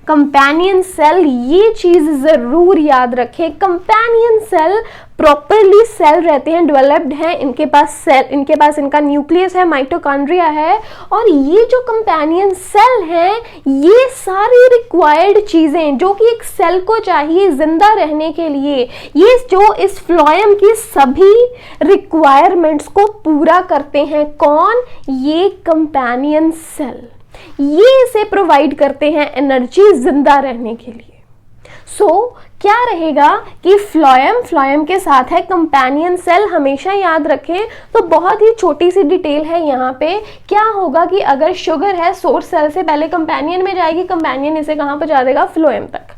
कंपेनियन सेल। ये चीज जरूर याद रखें, कंपेनियन सेल प्रॉपरली सेल रहते हैं, डेवलप्ड हैं, इनके पास सेल, इनके पास इनका न्यूक्लियस है, माइटोकॉन्ड्रिया है। और ये जो कंपेनियन सेल हैं, ये सारी रिक्वायर्ड चीजें जो कि एक सेल को चाहिए जिंदा रहने के लिए, ये जो इस फ्लोएम की सभी रिक्वायरमेंट्स को पूरा करते हैं। कौन? ये कंपेनियन सेल। ये इसे प्रोवाइड करते हैं एनर्जी जिंदा रहने के लिए। क्या रहेगा कि फ्लोएम के साथ है कंपेनियन सेल, हमेशा याद रखें। तो बहुत ही छोटी सी डिटेल है यहाँ पे। क्या होगा कि अगर शुगर है, सोर्स सेल से पहले कंपेनियन में जाएगी, कंपेनियन इसे कहाँ पहुंचा देगा? फ्लोएम तक।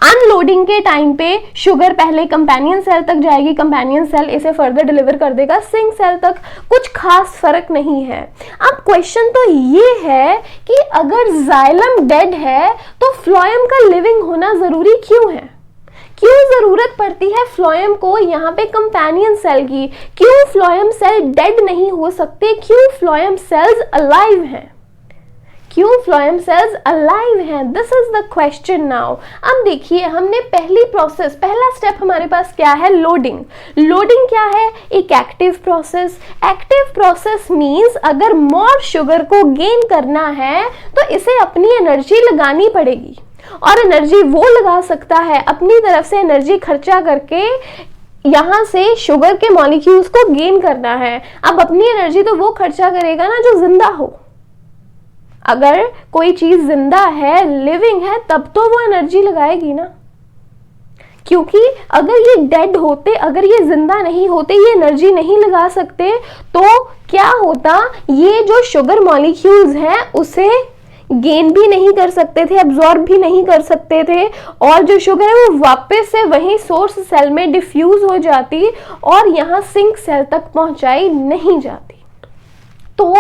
अनलोडिंग के टाइम पे शुगर पहले कंपेनियन सेल तक जाएगी, कंपेनियन सेल इसे फर्दर डिलीवर कर देगा सिंक सेल तक। कुछ खास फर्क नहीं है। अब क्वेश्चन तो ये है कि अगर जाइलम डेड है तो फ्लोएम का लिविंग होना जरूरी क्यों है? क्यों जरूरत पड़ती है फ्लोएम को यहाँ पे कंपेनियन सेल की? क्यों फ्लोएम सेल डेड नहीं हो सकते? क्यों फ्लोएम सेल्स अलाइव हैं? क्यों फ्लोएम सेल्स अलाइव हैं? This is the question now. अब देखिए, हमने पहली प्रोसेस, पहला स्टेप हमारे पास क्या है? लोडिंग। लोडिंग क्या है? एक active process. Active process means अगर मोर शुगर को गेन करना है तो इसे अपनी एनर्जी लगानी पड़ेगी, और एनर्जी वो लगा सकता है अपनी तरफ से एनर्जी खर्चा करके, यहां से शुगर के मॉलिक्यूल्स को गेन करना है। अब अपनी एनर्जी तो वो खर्चा करेगा ना जो जिंदा हो। अगर कोई चीज जिंदा है, लिविंग है, तब तो वो एनर्जी लगाएगी ना, क्योंकि अगर ये डेड होते, अगर ये जिंदा नहीं होते, ये एनर्जी नहीं लगा सकते, तो क्या होता? ये जो शुगर मॉलिक्यूल्स हैं उसे गेन भी नहीं कर सकते थे, एब्जॉर्ब भी नहीं कर सकते थे, और जो शुगर है वो वापस से वही सोर्स सेल में डिफ्यूज हो जाती और यहाँ सिंक सेल तक पहुंचाई नहीं जाती। तो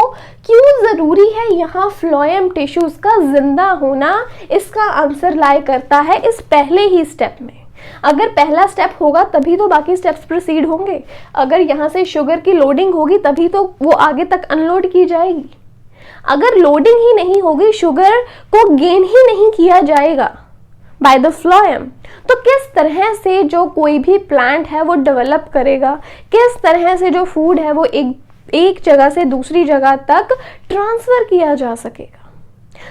क्यों जरूरी है यहाँ फ्लोएम टिश्यूज का जिंदा होना? इसका आंसर लाई करता है इस पहले ही स्टेप में। अगर पहला स्टेप होगा तभी तो बाकी स्टेप्स प्रोसीड होंगे। अगर यहाँ से शुगर की लोडिंग होगी तभी तो वो आगे तक अनलोड की जाएगी। अगर लोडिंग ही नहीं होगी, शुगर को गेन ही नहीं किया जाएगा बाय द फ्लोएम, तो किस तरह से जो कोई भी प्लांट है वो डेवलप करेगा? किस तरह से जो फूड है वो एक जगह से दूसरी जगह तक ट्रांसफर किया जा सकेगा?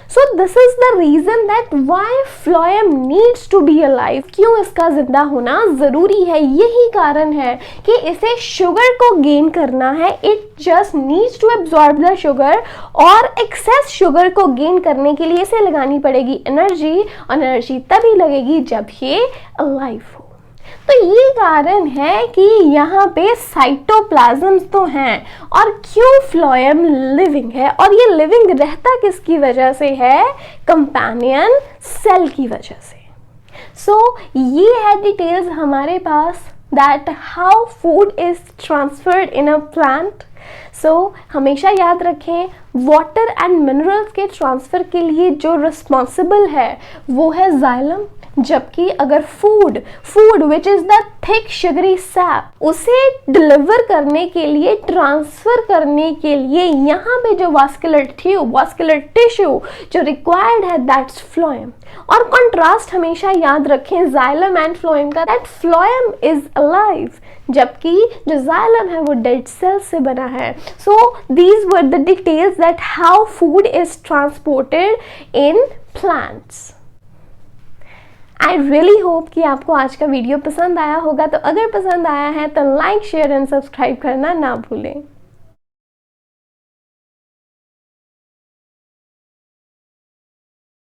So this is the reason that why phloem needs to be alive. क्यों इसका जिंदा होना जरूरी है, यही कारण है कि इसे शुगर को गेन करना है. It just needs to absorb the sugar और एक्सेस शुगर को गेन करने के लिए इसे लगानी पड़ेगी एनर्जी, और एनर्जी तभी लगेगी जब ये अलाइव हो. तो ये कारण है कि यहाँ पे साइटोप्लाज्म्स तो हैं, और क्यों फ्लोएम लिविंग है, और ये लिविंग रहता किसकी वजह से है, कंपेनियन सेल की वजह से. सो ये है डिटेल्स हमारे पास that how food is transferred in a plant. So हमेशा याद रखें, वाटर एंड मिनरल्स के ट्रांसफर के लिए जो रिस्पॉन्सिबल है वो है जाइलम, जबकि अगर food which is the thick sugary SAP, उसे डिलीवर करने के लिए, ट्रांसफर करने के लिए यहाँ पे जो वास्कुलर टिश्यू जो रिक्वायर्ड है, दैट्स फ्लोएम. और कंट्रास्ट हमेशा याद रखें जाइलम एंड फ्लोएम का, दैट फ्लोएम इज अलाइव, जबकि जो जाइलम है वो डेड सेल से बना है. So these were the details that how food is transported in plants. I really hope कि आपको आज का वीडियो पसंद आया होगा. तो अगर पसंद आया है तो लाइक, शेयर एंड सब्सक्राइब करना ना भूलें.